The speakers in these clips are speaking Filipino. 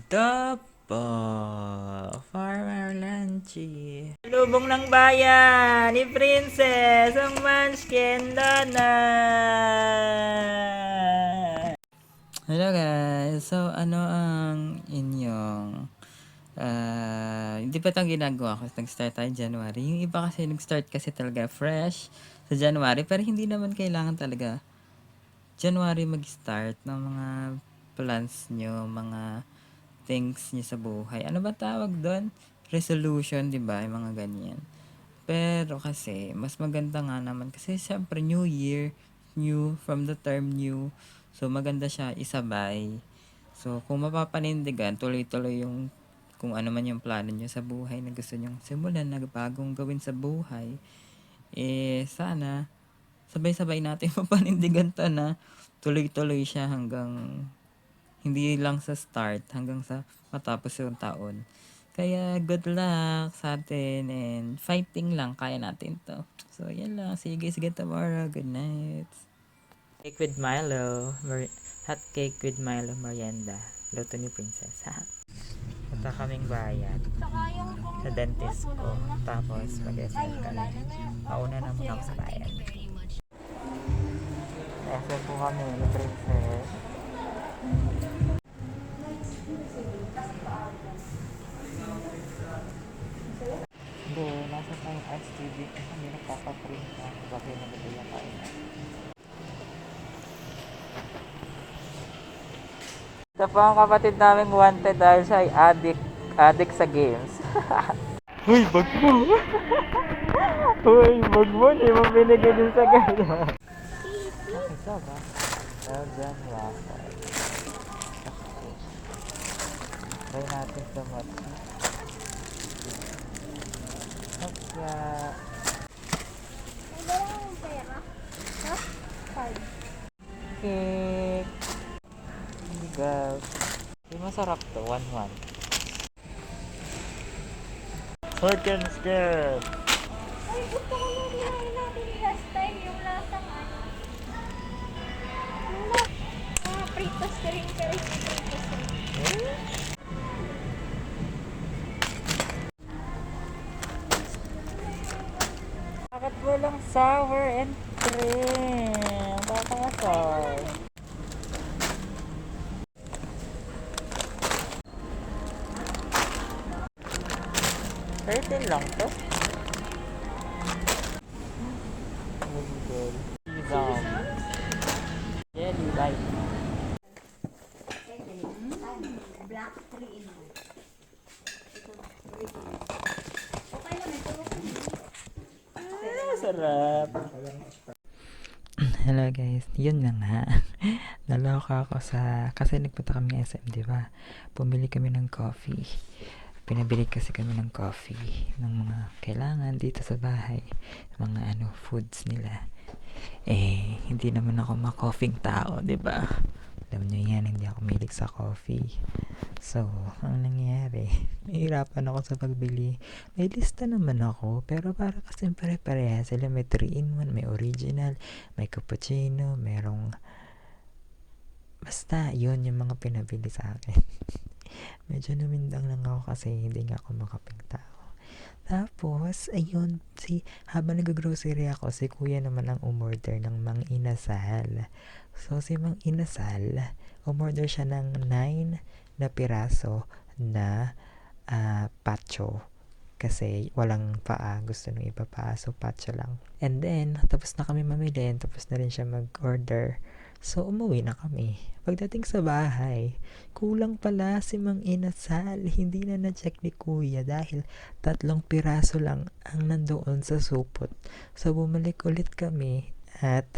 Topo, Farmer Lanchi. Lubong ng bayan ni Princess ang Munchkin Donut. Hello guys, so ano ang inyong hindi pa itong ginagawa ko. Nag-start tayo January. Yung iba kasi nag-start kasi talaga fresh sa January, pero hindi naman kailangan talaga January mag-start ng mga plans nyo, mga things nyo sa buhay. Ano ba tawag doon? Resolution, di ba? Yung mga ganyan. Pero kasi, mas maganda nga naman. Kasi syempre, New Year, new, from the term new. So, maganda siya isabay. So, kung mapapanindigan, tuloy-tuloy yung kung ano man yung plano nyo sa buhay na gusto nyong simulan, na bagong gawin sa buhay, sana, sabay-sabay natin mapanindigan to na tuloy-tuloy siya hanggang hindi lang sa start hanggang sa matapos yung taon. Kaya good luck sa atin and fighting lang, kaya natin to. So yan lang, see you guys again tomorrow. Good night. Cake with Milo, hot cake with Milo merienda. Luto ni Princess, ha? Punta kaming bayan sa dentist ko. Tapos mag-SM kami. Mauna na muna ako sa bayan. SM po kami ni Princess. Hindi, nasa tayong HTV kasi hindi nagpapaprint na. Bakit nabibigyan yung kain na. Ito po ang kapatid namin wanted dahil siya ay addict sa games. Uy, bag mo! Uy, bag mo! Hindi mo binigay din sa gala. Okay, so ba? Belgian waffle. Try natin sa matcha. Matcha. Wala akong pera. Ha? Card. Cake. Guys. Hindi masarap to. 1-1. Fortune scared. Ay, gusto ko nung kinain natin last time. Yung lasang ano. Pritos ka rin ka rin. Pritos rin. Bakit walang sour and cream? Baka sour. $13 lang to. Jelly light. Black 3 in 1. Okay lang, ito. Sarap. Hello guys, yun na nga. Naloka ako kasi nagpunta kami SM, di ba? Pumili kami ng coffee. Pinabili kasi kami ng coffee ng mga kailangan dito sa bahay, mga foods nila. Hindi naman ako ma-coffee tao, 'di ba? Alam niyo yan, hindi ako mahilig sa coffee. So, ang nangyayari, nahihirapan ako sa pagbili. May lista naman ako, pero para kasi pare-pareha sila. May 3-in-1, may original, may cappuccino, merong basta, yun yung mga pinabili sa akin. Medyo namindang lang ako kasi hindi nga ako makaping tao. Tapos, ayun, habang nag-grocery ako, si kuya naman ang umorder ng Mang Inasal. So, si Mang Inasal, umorder siya ng 9 na piraso na pacho. Kasi walang paa, gusto nung iba paa, so pacho lang. And then, tapos na kami mamili, tapos na rin siya mag-order. So, umuwi na kami. Pagdating sa bahay, kulang pala si Mang Inasal. Hindi na na-check ni Kuya dahil 3 piraso lang ang nandoon sa supot. So, bumalik ulit kami at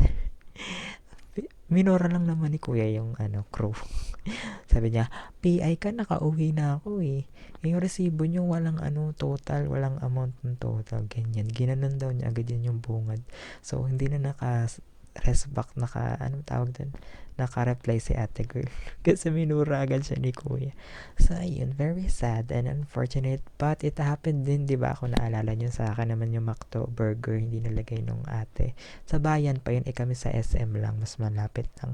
minora lang naman ni Kuya yung crew. Sabi niya, PI ka, nakauwi na ako eh. Yung resibo niyo walang total, walang amount ng total, ganyan. Ginanon daw niya agad yun yung bungad. So, hindi na resback anong tawag dun? Naka-reply si ate girl. Kasi minura agad siya ni kuya. So, ayun, very sad and unfortunate. But it happened din, di ba? Kung naalala nyo sa akin naman yung McDo burger, hindi nalagay nung ate. Sa bayan pa yun, kami sa SM lang, mas malapit lang.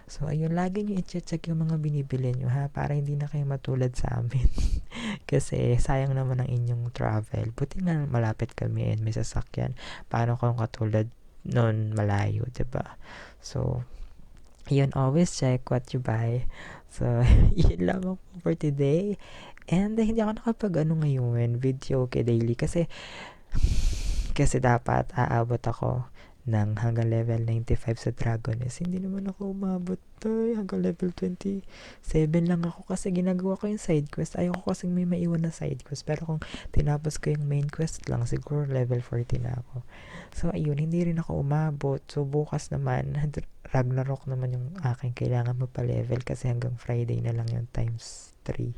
So, ayun, lagi nyo i-check yung mga binibili nyo, ha? Para hindi na kayo matulad sa amin. Kasi, sayang naman ang inyong travel. Buti na malapit kami and may sasakyan. Paano kung katulad noon malayo, diba? So, yun, always check what you buy. So, yun lamang po for today. And hindi ako ngayon, video kay daily kasi dapat aabot ako ng hanggang level 95 sa Dragoness. Hindi naman ako umabot hanggang level 27 lang ako kasi ginagawa ko yung side quest. Ayoko kasing may maiwan na side quest. Pero kung tinapos ko yung main quest lang, siguro level 40 na ako. So, ayun, hindi rin ako umabot. So, bukas naman, Ragnarok naman yung aking kailangan mapalevel kasi hanggang Friday na lang yung times 3.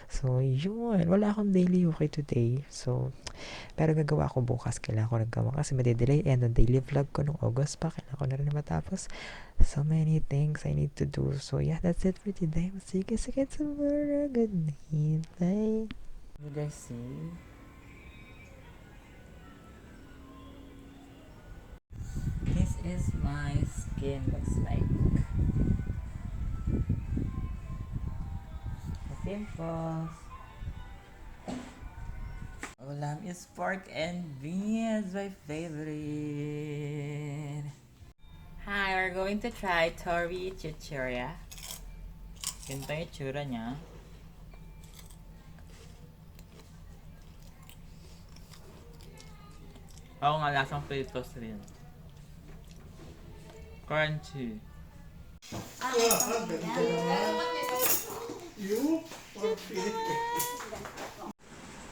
So, yun. Wala akong daily okay today. So, pero gagawa ko bukas. Kailangan ko nagawa kasi madidelay. And ang daily vlog ko nung August pa. Kailangan ko na rin matapos. So many things I need to do. So, yeah, that's it for today. See you guys again tomorrow. Good night. Bye. You guys see? This is my skin looks like. Pimples. Ulam is pork and beans, my favorite. Hi, we're going to try Tori Chichirya. Ganito yung itsura niya. Oo nga, lasang Fritos rin. Crunchy.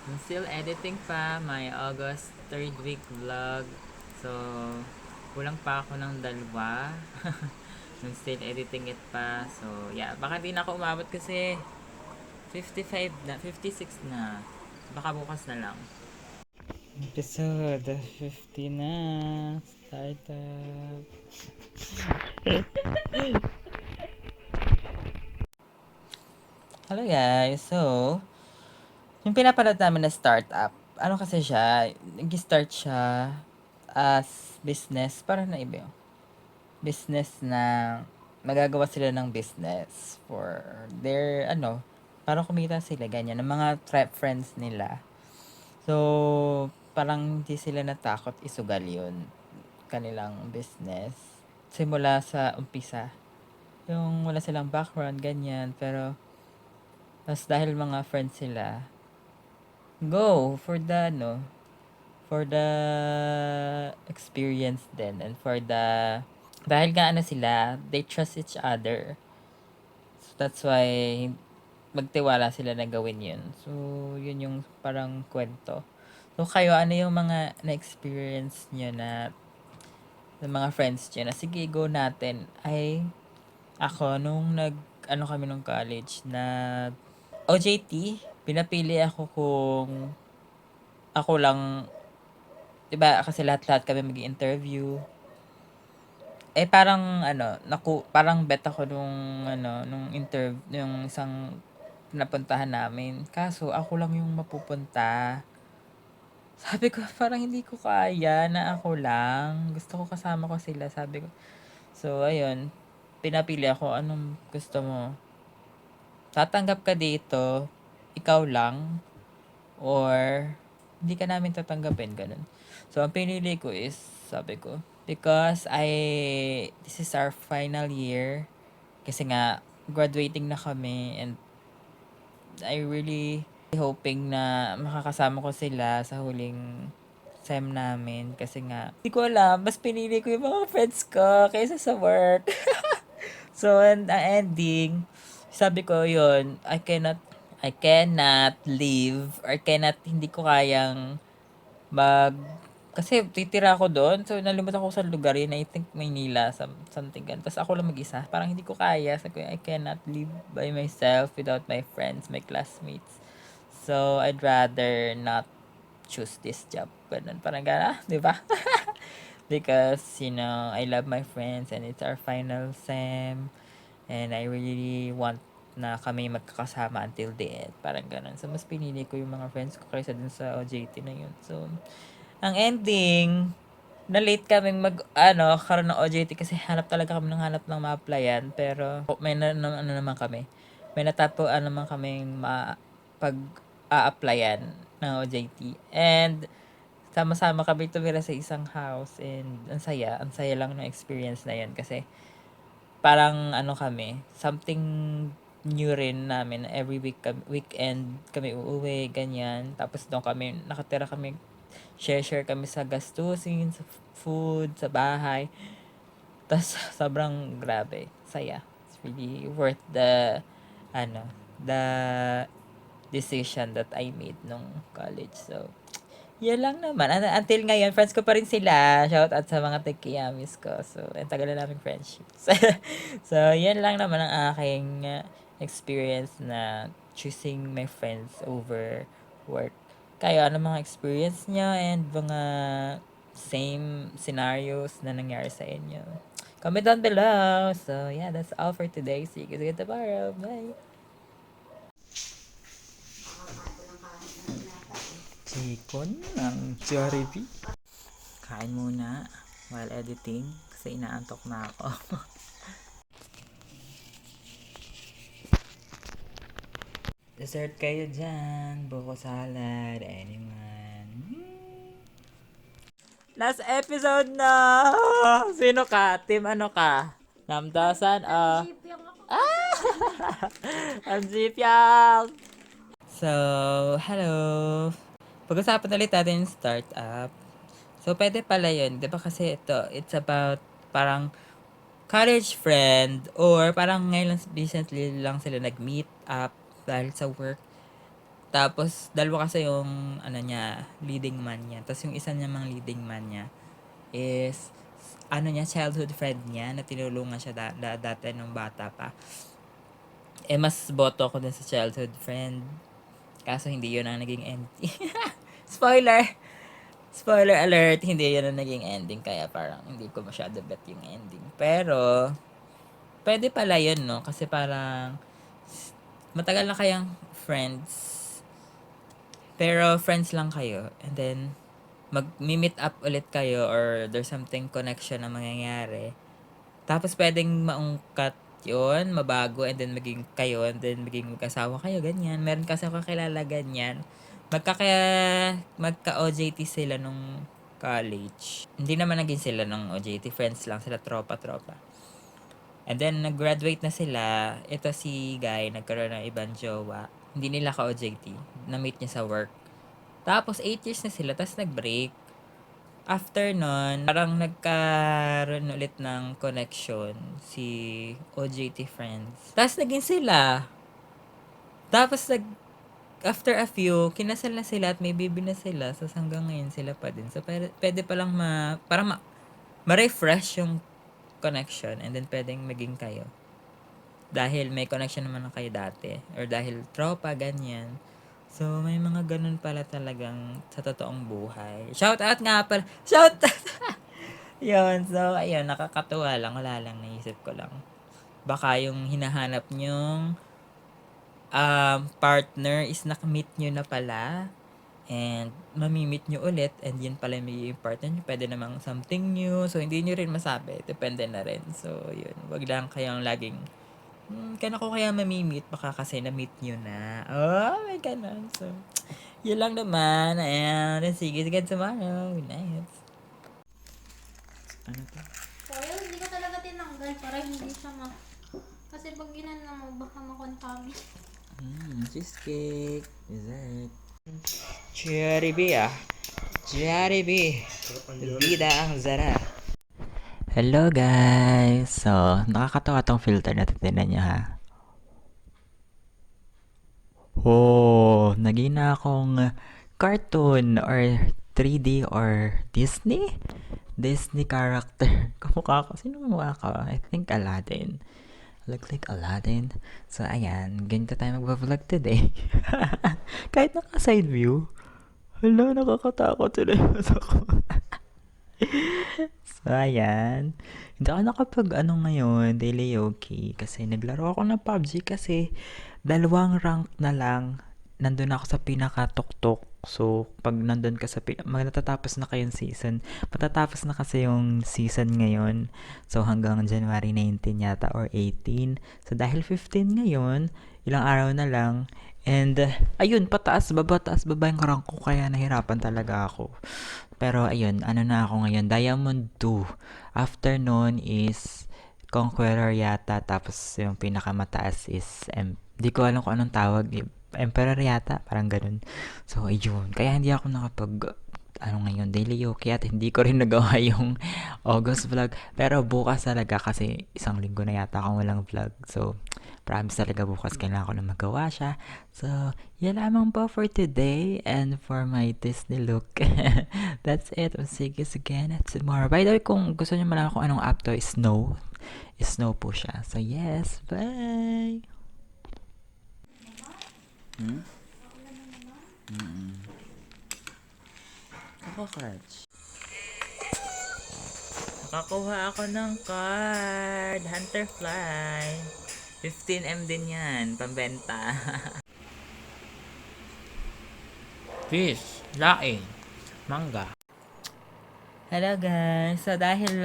I'm still editing pa my August 3rd week vlog. So, kulang pa ako ng 2. I'm still editing it pa. So, yeah. Baka di na ako umabot kasi 55 na, 56 na. Baka bukas na lang. Episode 50 na. Start up. Hello guys. So, yung pinapanood namin na startup, ano kasi siya, nag-start siya as business, para na iba yun. Business na magagawa sila ng business for their, para kumita sila, ganyan, ng mga friends nila. So, parang hindi sila natakot isugal yun, kanilang business. Simula sa umpisa, yung wala silang background, ganyan, pero, tas dahil mga friends sila, go for the experience din and for the dahil nga sila, they trust each other. So that's why magtiwala sila na gawin yun. So yun yung parang kwento. So kayo, ano yung mga na-experience nyo na ng mga friends nyo na sige go natin? Ay ako nung kami nung college na OJT, pinapili ako kung ako lang, 'di ba kasi lahat-lahat kami mag-interview. Parang parang bet ako nung isang napuntahan namin. Kaso ako lang yung mapupunta. Sabi ko parang hindi ko kaya na ako lang. Gusto ko kasama ko sila, sabi ko. So ayun, pinapili ako, anong gusto mo? Tatanggap ka dito, ikaw lang, or hindi ka namin tatanggapin, ganun. So, ang pinili ko is, sabi ko, because this is our final year, kasi nga, graduating na kami, and I really hoping na makakasama ko sila sa huling sem namin, kasi nga, hindi ko alam, mas pinili ko yung mga friends ko kaysa sa work. So, and ang ending, sabi ko yun, I cannot leave or hindi ko kayang kasi titira ako doon. So, nalimutan ko sa lugar yun. I think Maynila, something ganun. Tapos ako lang mag-isa. Parang hindi ko kaya. Sabi ko, I cannot live by myself without my friends, my classmates. So, I'd rather not choose this job. Ganun. Parang gana, di ba? because, I love my friends and it's our final sem and I really want na kami magkakasama until the end. Parang ganun. So, mas pinili ko yung mga friends ko kaysa dun sa OJT na yun. So, ang ending, na late kaming karoon ng OJT kasi hanap talaga kami ng hanap ng ma-applyan. Pero, naman kami. May naman kaming pag-a-applyan ng OJT. And, sama-sama kami tumira sa isang house and ang saya lang ng experience na yun kasi parang kami, something new rin namin every weekend kami uuwi, ganyan. Tapos doon kami, nakatira kami, share kami sa gastusin, sa food, sa bahay. Tapos sobrang grabe, saya. It's really worth the decision that I made nung college. So, yan lang naman. Until ngayon, friends ko pa rin sila. Shout out sa mga tagkiyamis ko. So, ang tagal na naming friendships. So, yan lang naman ang aking experience na choosing my friends over work. Kayo, ano mga experience nyo and mga same scenarios na nangyari sa inyo? Comment down below. So, yeah, that's all for today. See you guys again tomorrow. Bye! Chicken ng Jollibee. Kain muna while editing kasi inaantok na ako. Dessert kayo dyan. Buko salad. Anyone. Last episode na! Sino ka? Team ano ka? Namdasan? Jeep yung ako. Ang jeep yan! So, hello! Pag-usapan ulit natin yung startup. So, pwede pala yun. Di ba kasi it's about parang college friend or parang ngayon lang, recently lang sila nag-meet up dahil sa work. Tapos, dalawa kasi yung leading man niya. Tapos yung isa namang leading man niya is childhood friend niya na tinulungan siya dati nung bata pa. Mas boto ako dun sa childhood friend. Kaso hindi yun ang naging ending. Spoiler! Spoiler alert, hindi yun ang naging ending. Kaya parang hindi ko masyado bet yung ending. Pero, pwede pala yun, no? Kasi parang, matagal na kayang friends. Pero, friends lang kayo. And then, mag-meet up ulit kayo or there's something connection na mangyayari. Tapos, pwedeng maungkat yun, mabago, and then maging kayo, and then maging mag-asawa kayo, ganyan. Meron kasi ako kakilala ganyan. Magka-OJT sila nung college. Hindi naman naging sila nung OJT, friends lang sila, tropa-tropa. And then, nag-graduate na sila. Ito si Guy, nagkaroon ng ibang jowa. Hindi nila ka-OJT. Na-meet niya sa work. Tapos, 8 years na sila, tapos nag-break. After nun, parang nagkaroon ulit ng connection si OJT friends. Tapos naging sila. Tapos after a few, kinasal na sila at may baby na sila. So hanggang ngayon sila pa din. So pwede palang ma-refresh yung connection and then pwedeng maging kayo. Dahil may connection naman na kayo dati. Or dahil tropa, ganyan. So, may mga ganun pala talagang sa totoong buhay. Shout out nga pala. Shout out! Yun. So, ayun. Nakakatuwa lang. Wala lang. Naisip ko lang. Baka yung hinahanap nyong partner is nakamit nyo na pala. And mamimit nyo ulit. And yun pala yung partner nyo. Pwede namang something new. So, hindi nyo rin masabi. Depende na rin. So, yun. Wag lang kayong laging kaya ko kaya mamimit, baka kasi na-meet nyo na. Oh, may ganun. So, yun lang naman. And sige, again tomorrow. Good night. Ano to? Kaya hindi ko talaga tinanggal para hindi siya Kasi pag ginano mo, baka makontaminate. Cheesecake. Dessert. Jollibee. Jollibee. Vida ang zara. Hello guys! So, nakakatawa tong filter na titinan nyo ha. Oh, naging na akong cartoon or 3D or Disney? Disney character. Kamukha ko. Sino kamukha ko? I think Aladdin. Look like Aladdin. So, ayan. Ganito tayo mag-vlog today. Kahit naka-side view. Hala, nakakatakot sila yung ako. So, ayan. Hindi ako nakapag ano ngayon, daily yoki. Kasi naglaro ako ng PUBG kasi 2 rank na lang. Nandun ako sa pinaka-tuktok. So, pag nandun ka sa matatapos na kayong season. Matatapos na kasi yung season ngayon. So, hanggang January 19 yata or 18. So, dahil 15 ngayon, ilang araw na lang. And, ayun, pataas baba yung rank ko. Kaya nahirapan talaga ako. Pero ayun, ano na ako ngayon, Diamond 2. After nun is Conqueror yata, tapos yung pinakamataas is, di ko alam kung anong tawag, Emperor yata, parang ganun. So ayun, kaya hindi ako nakapag, ngayon, daily yoki at hindi ko rin nagawa yung August vlog. Pero bukas talaga kasi 1 linggo na yata akong walang vlog. So, promise talaga bukas kailangan ko na magawa siya. So, yan lamang po for today and for my Disney look. That's it. We'll see you guys again tomorrow. By the way, kung gusto niyo malaman kung anong app to, is Snow. Snow po siya. So, yes. Bye! Hmm? Ako, Crutch. Nakakuha ako ng card. Hunterfly. 15M din yan. Pambenta. Fish, laing, mangga. Hello guys! So dahil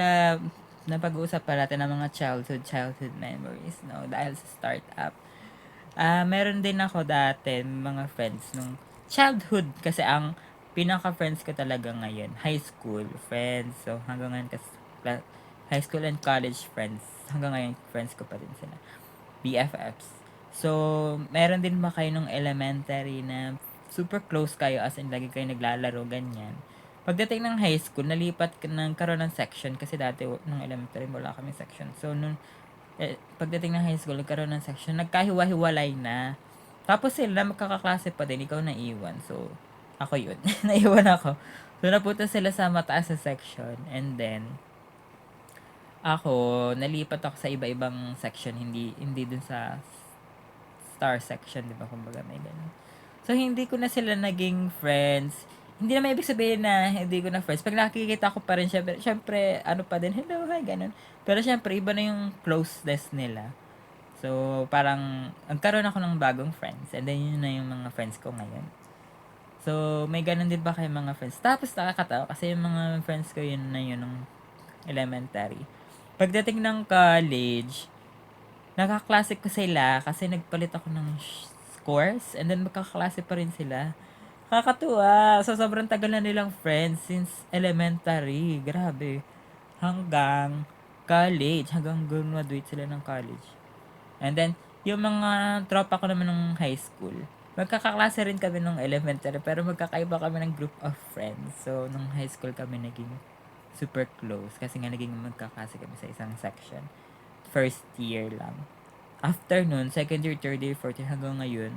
napag-uusap pa natin ng mga childhood memories, no? Dahil sa startup. Meron din ako dati mga friends nung childhood kasi ang pinaka-friends ko talaga ngayon, high school friends. So hanggang ngayon high school and college friends. Hanggang ngayon friends ko pa din sila. BFFs. So, meron din ba kayo nung elementary na super close kayo as in lagi kayo naglalaro, ganyan? Pagdating ng high school, nagkaroon ng section kasi dati nung elementary wala kami section. So, pagdating ng high school, nagkaroon ng section, nagkahiwa-hiwalay na. Tapos sila magkakaklase pa din, ikaw naiwan. So, ako yun. Naiwan ako. So, napunta sila sa mataas na section. And then, ako, nalipat ako sa iba-ibang section, hindi dun sa star section, di ba? Kumbaga may ganun. So, hindi ko na sila naging friends. Hindi naman ibig sabihin na hindi ko na friends. Pag nakikita ko pa rin, syempre, ano pa din, hello, hi, ganun. Pero syempre, iba na yung closeness nila. So, parang, nagkaroon ako ng bagong friends. And then, yun na yung mga friends ko ngayon. So, may ganun din ba kayo mga friends? Tapos, nakakatawa kasi yung mga friends ko yun na yun nung elementary. Pagdating ng college, nakaklase ko sila kasi nagpalit ako ng course and then magkaklase pa rin sila. Kakatuwa. So, sobrang tagal na nilang friends since elementary. Grabe. Hanggang college. Hanggang graduate sila ng college. And then, yung mga tropa ko naman ng high school, magkakaklase rin kami nung elementary pero magkakaiba kami ng group of friends. So, nung high school kami naging super close kasi nga naging magkaklase kami sa isang section. First year lang. After nun, second year, third year, fourth year, hanggang ngayon,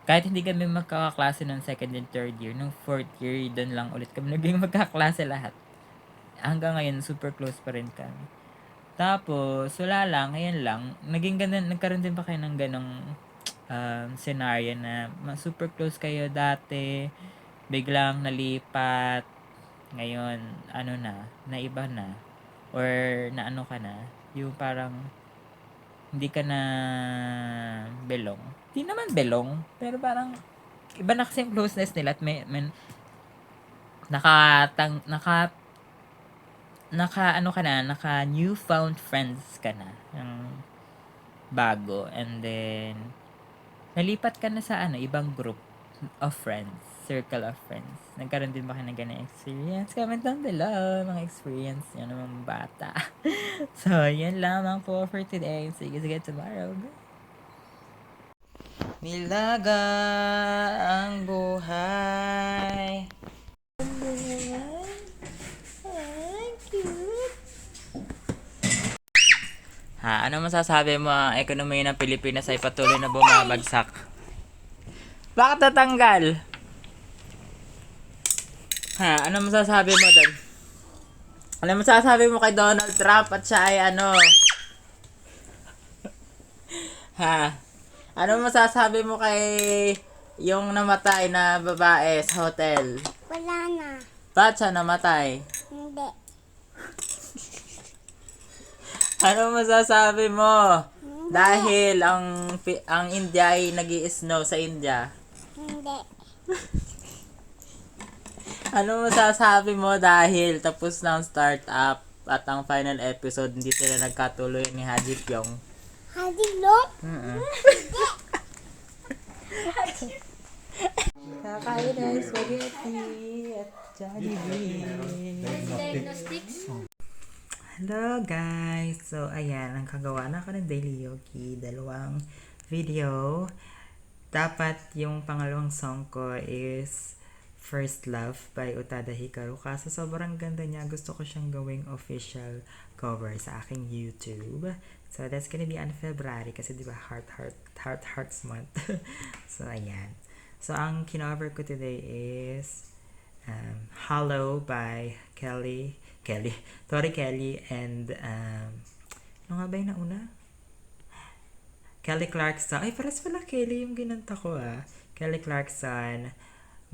kahit hindi kami magkakaklase ng second and third year, nung fourth year, doon lang ulit kami naging magkaklase lahat. Hanggang ngayon, super close pa rin kami. Tapos, wala lang, ngayon lang, nagkaroon din pa kayo ng ganong scenario na super close kayo dati, biglang nalipat, ngayon, naiba na, or naano ka na, yung parang, hindi ka na belong. Hindi naman belong, pero parang, iba na kasi yung closeness nila at naka newfound friends ka na, yung bago, and then, nalipat ka na sa ibang group of friends, circle of friends. Nagkaroon din ba kayo ng ganang experience? Comment down below, mga experience nyo ng mga bata. So, yan lamang po for today. See you again tomorrow. Nilaga ang buhay. Ano masasabi mo ang ekonomiya ng Pilipinas ay patuloy na bumabagsak? Bakit natanggal? Ano masasabi mo doon? Ano masasabi mo kay Donald Trump at siya ay Ano masasabi mo kay yung namatay na babae sa hotel? Wala na. Ba't siya namatay? Hindi. Ano masasabi mo? Dahil ang India ay nag-i-snow sa India. Hindi. Ano masasabi mo dahil tapos na ang startup at ang final episode hindi sila nagkatuloy ni Haji Pyong? Hadi no? Kakain na spaghetti at Jollibee. Diagnostics? Hello guys! So ayan, ang kagawa na ako ng Daily Yogi. 2 video. Dapat yung pangalawang song ko is First Love by Utada Hikaru. Kaso sobrang ganda niya. Gusto ko siyang gawing official cover sa aking YouTube. So that's gonna be on February kasi diba Hearts month. So ayan. So ang kinover ko today is Hollow by Tori Kelly and ano nga ba yung nauna? Kelly Clarkson. Ay, paras pala Kelly yung ginanta ko Kelly Clarkson,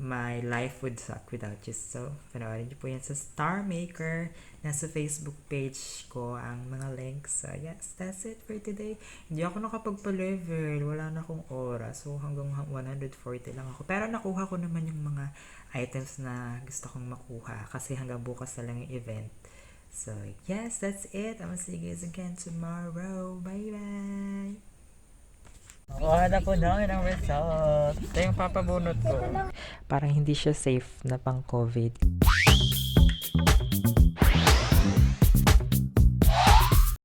My Life Would Suck Without You. So, panoorin niyo po yan sa Star Maker. Nasa Facebook page ko ang mga links. So, yes, that's it for today. Hindi ako nakapagpa-level. Wala na akong oras. So, hanggang 140 lang ako. Pero nakuha ko naman yung mga items na gusto kong makuha. Kasi hanggang bukas na lang yung event. So, yes, that's it. I'm gonna see you guys again tomorrow. Bye-bye! Nakuha na po na ng result. Ito yung papabunot ko. Parang hindi siya safe na pang COVID.